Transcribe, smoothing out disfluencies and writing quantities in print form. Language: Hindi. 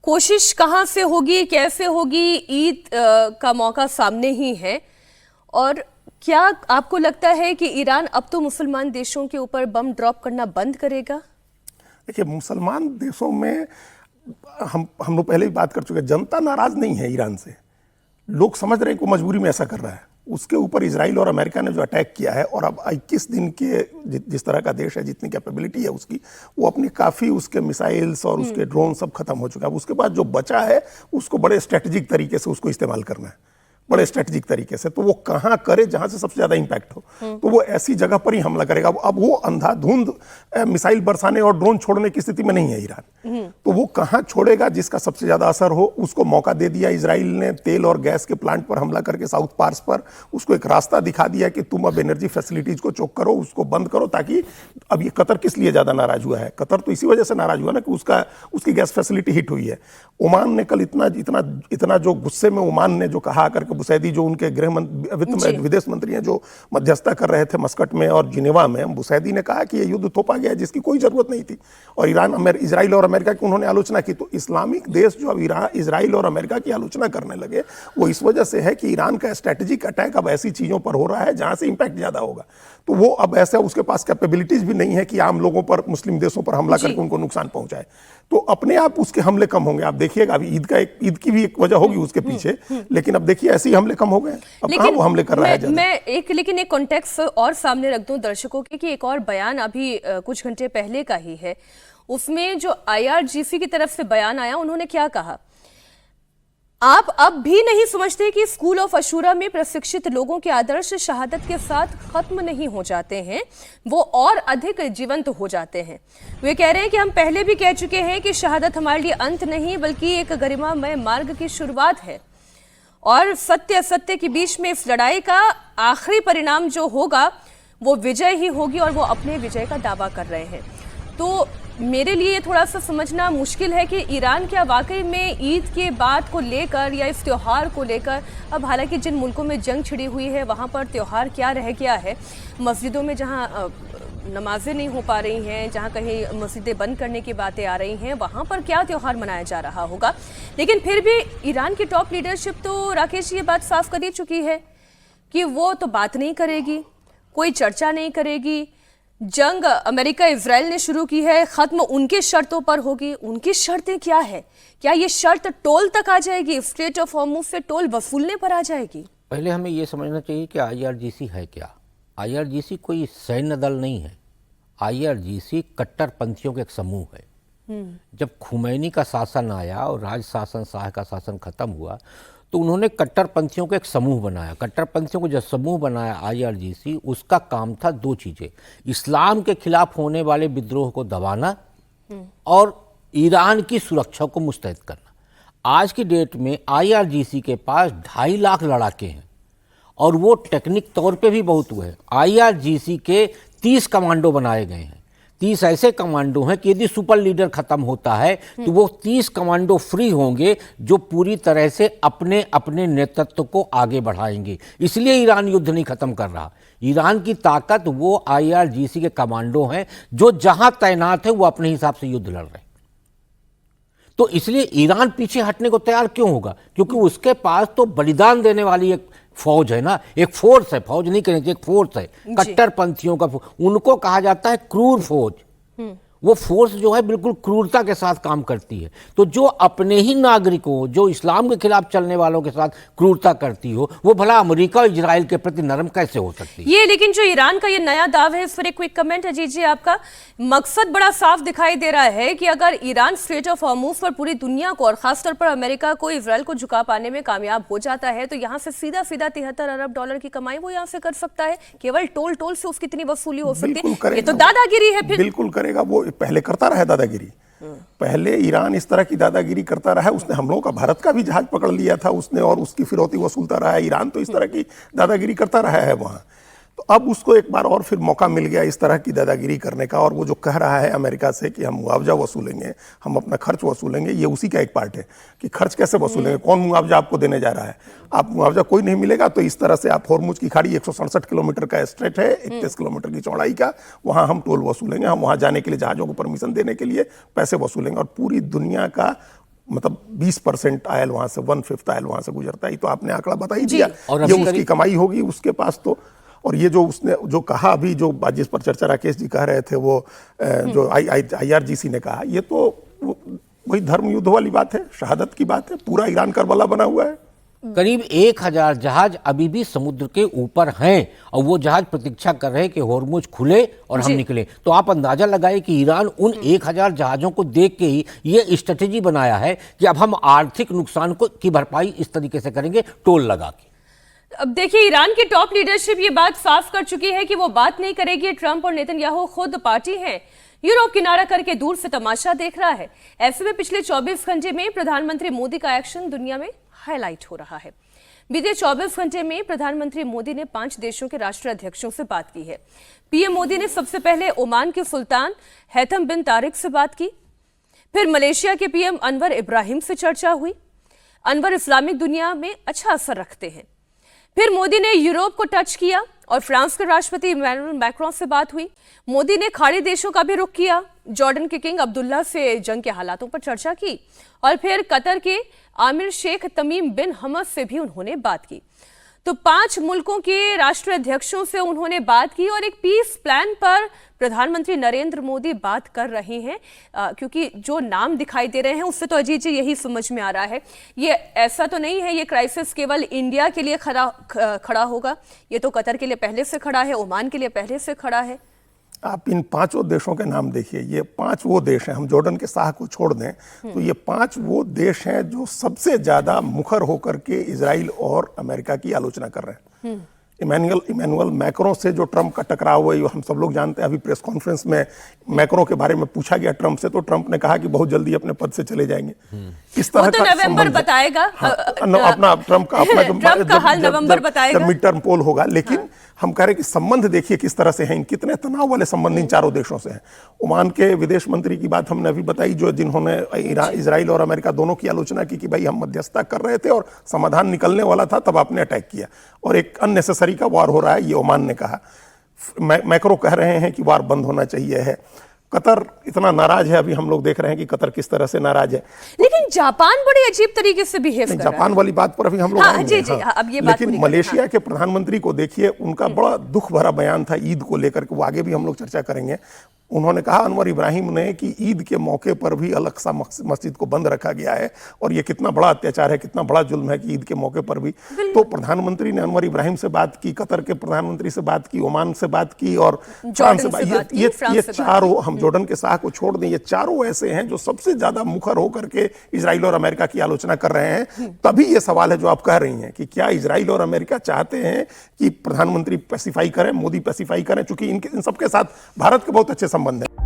कोशिश कहाँ से होगी, कैसे होगी, ईद का मौका सामने ही है। और क्या आपको लगता है कि ईरान अब तो मुसलमान देशों के ऊपर बम ड्रॉप करना बंद करेगा? देखिए, मुसलमान देशों में हम लोग पहले भी बात कर चुके हैं, जनता नाराज नहीं है ईरान से। लोग समझ रहे हैं कि वो मजबूरी में ऐसा कर रहा है। उसके ऊपर इजराइल और अमेरिका ने जो अटैक किया है, और अब 21 दिन के जिस तरह का देश है, जितनी कैपेबिलिटी है उसकी, वो अपनी काफ़ी उसके मिसाइल्स और उसके ड्रोन सब खत्म हो चुका है। अब उसके बाद जो बचा है उसको बड़े स्ट्रेटेजिक तरीके से उसको इस्तेमाल करना है, बड़े स्ट्रेटेजिक तरीके से। तो वो कहाँ करे जहां से सबसे ज्यादा इंपैक्ट हो, तो वो ऐसी जगह पर ही हमला करेगा। अब वो अंधाधुंध मिसाइल बरसाने और ड्रोन छोड़ने की स्थिति में नहीं है ईरान। तो वो कहाँ छोड़ेगा जिसका सबसे ज्यादा असर हो, उसको मौका दे दिया इजराइल ने। तेल और गैस के प्लांट पर हमला करके साउथ पार्स पर उसको एक रास्ता दिखा दिया कि तुम अब एनर्जी फैसिलिटीज को चोक करो, उसको बंद करो। ताकि अब ये कतर किस लिए ज्यादा नाराज हुआ है, कतर तो इसी वजह से नाराज हुआ ना कि उसकी गैस फैसिलिटी हिट हुई है। ओमान ने कल इतना जो गुस्से में ओमान ने जो कहा करके, बुसैदी जो उनके विदेश मंत्री हैं, जो मध्यस्थता कर रहे थे मस्कट में और जिनेवा में, बुसैदी ने कहा कि ये युद्ध थोपा गया जिसकी कोई जरूरत नहीं थी। और इजराइल और अमेरिका की उन्होंने आलोचना की। तो इस्लामिक देश जो अब इजराइल और अमेरिका की आलोचना करने लगे, वो इस वजह से है कि ईरान का स्ट्रेटेजिक अटैक अब ऐसी चीजों पर हो रहा है जहां से इंपैक्ट ज्यादा होगा। तो वो अब ऐसा उसके पास कैपेबिलिटीज भी नहीं है कि आम लोगों पर, मुस्लिम देशों पर हमला करके उनको नुकसान पहुंचाए। तो अपने आप उसके हमले कम होंगे। आप देखिएगा, अभी ईद की भी एक वजह होगी उसके पीछे, लेकिन अब देखिए ऐसे ही हमले कम हो गए। अब कहां वो हमले कर रहा है। लेकिन एक कॉन्टेक्स्ट और सामने रख दूं दर्शकों के कि एक और बयान अभी कुछ घंटे पहले का ही है। उसमें जो IRGC की तरफ से बयान आया, उन्होंने क्या कहा? आप अब भी नहीं समझते कि स्कूल ऑफ अशूरा में प्रशिक्षित लोगों के आदर्श शहादत के साथ खत्म नहीं हो जाते हैं, वो और अधिक जीवंत हो जाते हैं। वे कह रहे हैं कि हम पहले भी कह चुके हैं कि शहादत हमारे लिए अंत नहीं बल्कि एक गरिमामय मार्ग की शुरुआत है, और सत्य असत्य के बीच में इस लड़ाई का आखिरी परिणाम जो होगा वो विजय ही होगी, और वो अपने विजय का दावा कर रहे हैं। तो मेरे लिए थोड़ा सा समझना मुश्किल है कि ईरान क्या वाकई में ईद के बाद को लेकर या इस त्योहार को लेकर, अब हालांकि जिन मुल्कों में जंग छिड़ी हुई है वहाँ पर त्योहार क्या रह गया है, मस्जिदों में जहाँ नमाजें नहीं हो पा रही हैं, जहाँ कहीं मस्जिदें बंद करने की बातें आ रही हैं, वहाँ पर क्या त्योहार मनाया जा रहा होगा। लेकिन फिर भी ईरान की टॉप लीडरशिप तो, राकेश, ये बात साफ कर ही चुकी है कि वो तो बात नहीं करेगी, कोई चर्चा नहीं करेगी। जंग अमेरिका इजराइल ने शुरू की है, खत्म उनकी शर्तों पर होगी। उनकी शर्तें क्या है? क्या ये शर्त टोल तक आ जाएगी, स्ट्रेट ऑफ हॉर्मुज से टोल वसूलने पर आ जाएगी? पहले हमें ये समझना चाहिए कि IRGC है क्या। IRGC कोई सैन्य दल नहीं है। IRGC कट्टरपंथियों के एक समूह है। जब खुमैनी का शासन आया और राज शासन, शाह का शासन खत्म हुआ, तो उन्होंने कट्टरपंथियों को एक समूह बनाया। कट्टरपंथियों को जब समूह बनाया IRGC, उसका काम था दो चीज़ें: इस्लाम के खिलाफ होने वाले विद्रोह को दबाना और ईरान की सुरक्षा को मुस्तैद करना। आज की डेट में IRGC के पास 2.5 लाख लड़ाके हैं, और वो टेक्निक तौर पे भी बहुत हुए हैं। IRGC के 30 कमांडो बनाए गए हैं। 30 ऐसे कमांडो हैं कि यदि सुपर लीडर खत्म होता है तो वो 30 कमांडो फ्री होंगे, जो पूरी तरह से अपने अपने नेतृत्व को आगे बढ़ाएंगे। इसलिए ईरान युद्ध नहीं खत्म कर रहा। ईरान की ताकत वो IRGC के कमांडो हैं, जो जहां तैनात है वो अपने हिसाब से युद्ध लड़ रहे हैं। तो इसलिए ईरान पीछे हटने को तैयार क्यों होगा? क्योंकि उसके पास तो बलिदान देने वाली एक फौज है ना, एक फोर्स है। फौज नहीं कहने, एक फोर्स है, कट्टरपंथियों का। उनको कहा जाता है क्रूर फौज। वो फोर्स जो है बिल्कुल क्रूरता के साथ काम करती है। तो जो अपने ही नागरिकों, जो इस्लाम के खिलाफ चलने वालों के साथ क्रूरता करती हो, वो भला अमेरिका और इजराइल के प्रति नरम कैसे हो सकती है? ये लेकिन जो ईरान का ये नया दाव है, इस पर एक क्विक कमेंट अजीत जी आपका। मकसद बड़ा साफ दिखाई दे रहा है कि अगर ईरान स्ट्रेट ऑफ हॉर्मुज पर पूरी दुनिया को और खासतौर पर अमेरिका को, इजराइल को झुका पाने में कामयाब हो जाता है, तो यहाँ से सीधा सीधा 73 अरब डॉलर की कमाई वो यहाँ से कर सकता है। केवल टोल से उसकी इतनी वसूली हो सकती है। ये तो दादागिरी है। फिर बिल्कुल करेगा। वो पहले करता रहा दादागिरी। पहले ईरान इस तरह की दादागिरी करता रहा है। उसने हम लोगों का, भारत का भी जहाज पकड़ लिया था उसने, और उसकी फिरौती वसूलता रहा है। ईरान तो इस तरह की दादागिरी करता रहा है वहां। तो अब उसको एक बार और फिर मौका मिल गया इस तरह की दादागिरी करने का। और वो जो कह रहा है अमेरिका से कि हम मुआवजा वसूलेंगे, हम अपना खर्च वसूलेंगे, ये उसी का एक पार्ट है कि खर्च कैसे वसूलेंगे, कौन मुआवजा आपको देने जा रहा है। आप मुआवजा कोई नहीं मिलेगा, तो इस तरह से आप होर्मुज की खाड़ी 167 किलोमीटर का स्ट्रेट है, 31 किलोमीटर की चौड़ाई का, वहां हम टोल वसूलेंगे। हम वहां जाने के लिए, जहाजों को परमिशन देने के लिए पैसे वसूलेंगे। और पूरी दुनिया का मतलब 20% आयल वहां से, 1/5 आयल वहां से गुजरता है। ये तो आपने आंकड़ा बता ही दिया। और ये अभी उसकी कमाई होगी उसके पास तो। और ये जो उसने जो कहा अभी, जो जिस पर चर्चा राकेश जी कह रहे थे, वो जो IRGC ने कहा, ये तो वही धर्म युद्ध वाली बात है, शहादत की बात है। पूरा ईरान करबला बना हुआ है। करीब 1000 जहाज अभी भी समुद्र के ऊपर हैं और वो जहाज प्रतीक्षा कर रहे हैं कि होर्मुज खुले और हम निकले। तो आप अंदाजा लगाए कि ईरान उन 1000 जहाजों को देख के ही ये स्ट्रेटेजी बनाया है कि अब हम आर्थिक नुकसान की भरपाई इस तरीके से करेंगे, टोल लगा के। अब देखिए, ईरान की टॉप लीडरशिप ये बात साफ कर चुकी है कि वो बात नहीं करेगी। ट्रंप और नेतन्याहू खुद पार्टी हैं, यूरोप किनारा करके दूर से तमाशा देख रहा है। ऐसे में पिछले 24 घंटे में प्रधानमंत्री मोदी का एक्शन दुनिया में हाईलाइट हो रहा है। बीते 24 घंटे में प्रधानमंत्री मोदी ने 5 देशों के राष्ट्राध्यक्षों से बात की है। पीएम मोदी ने सबसे पहले ओमान के सुल्तान हैथम बिन तारिक से बात की, फिर मलेशिया के पीएम अनवर इब्राहिम से चर्चा हुई। अनवर इस्लामिक दुनिया में अच्छा असर रखते हैं। फिर मोदी ने यूरोप को टच किया और फ्रांस के राष्ट्रपति इमैनुअल मैक्रोन से बात हुई। मोदी ने खाड़ी देशों का भी रुख किया, जॉर्डन के किंग अब्दुल्ला से जंग के हालातों पर चर्चा की और फिर कतर के आमिर शेख तमीम बिन हमद से भी उन्होंने बात की। तो 5 मुल्कों के राष्ट्राध्यक्षों से उन्होंने बात की और एक पीस प्लान पर प्रधानमंत्री नरेंद्र मोदी बात कर रहे हैं, क्योंकि जो नाम दिखाई दे रहे हैं उससे तो अजीत जी यही समझ में आ रहा है, ये ऐसा तो नहीं है ये क्राइसिस केवल इंडिया के लिए खड़ा होगा। ये तो कतर के लिए पहले से खड़ा है, ओमान के लिए पहले से खड़ा है। आप इन 5 देशों के नाम देखिए, ये 5 वो देश हैं, हम जॉर्डन के शाह को छोड़ दें तो ये 5 वो देश हैं जो सबसे ज्यादा मुखर होकर के इजराइल और अमेरिका की आलोचना कर रहे हैं। इमैनुअल मैक्रों से जो ट्रंप का टकराव हुआ, हम सब लोग जानते हैं। अभी प्रेस कॉन्फ्रेंस में मैक्रों के बारे में पूछा गया ट्रंप से, तो ट्रंप ने कहा कि बहुत जल्दी अपने पद से चले जाएंगे। इस तरह तो का नवंबर बताएगा। अपना ट्रंप का अपना ट्रंप का हाल नवंबर बताएगा, मिड टर्म पोल होगा। लेकिन हम कह रहे हैं कि संबंध देखिए किस तरह से हैं, कितने तनाव वाले संबंध इन चारों देशों से हैं। ओमान के विदेश मंत्री की बात हमने अभी बताई, जो जिन्होंने इजराइल और अमेरिका दोनों की आलोचना की कि भाई हम मध्यस्थता कर रहे थे और समाधान निकलने वाला था, तब आपने अटैक किया और एक अननेसेसरी का वार हो रहा है, ये ओमान ने कहा। मैक्रो कह रहे हैं कि वार बंद होना चाहिए है। कतर इतना नाराज है, अभी हम लोग देख रहे हैं कि कतर किस तरह से नाराज है। लेकिन जापान बड़ी अजीब तरीके से बिहेव कर रहा है। जापान वाली बात पर अभी हम लोग आएंगे। अब ये बात लेकिन मलेशिया के प्रधानमंत्री को देखिए, उनका बड़ा दुख भरा बयान था ईद को लेकर के, वो आगे भी हम लोग चर्चा करेंगे। उन्होंने कहा अनवर इब्राहिम ने कि ईद के मौके पर भी अलग-सा मस्जिद को बंद रखा गया है और ये कितना बड़ा अत्याचार है, कितना बड़ा जुल्म है कि ईद के मौके पर भी। तो प्रधानमंत्री ने अनवर इब्राहिम से बात की, कतर के प्रधानमंत्री से बात की, ओमान से बात की और फ्रांस से बात। ये चारों, हम जॉर्डन के शाह को छोड़ दें, ये चारों ऐसे हैं जो सबसे ज्यादा मुखर होकर के इजराइल और अमेरिका की आलोचना कर रहे हैं। तभी ये सवाल है जो आप कह रही हैं कि क्या इजराइल और अमेरिका चाहते हैं कि प्रधानमंत्री पैसिफाई करें, मोदी पैसिफाई करें, चूंकि इन सबके साथ भारत के बहुत अच्छे संबंध हैं।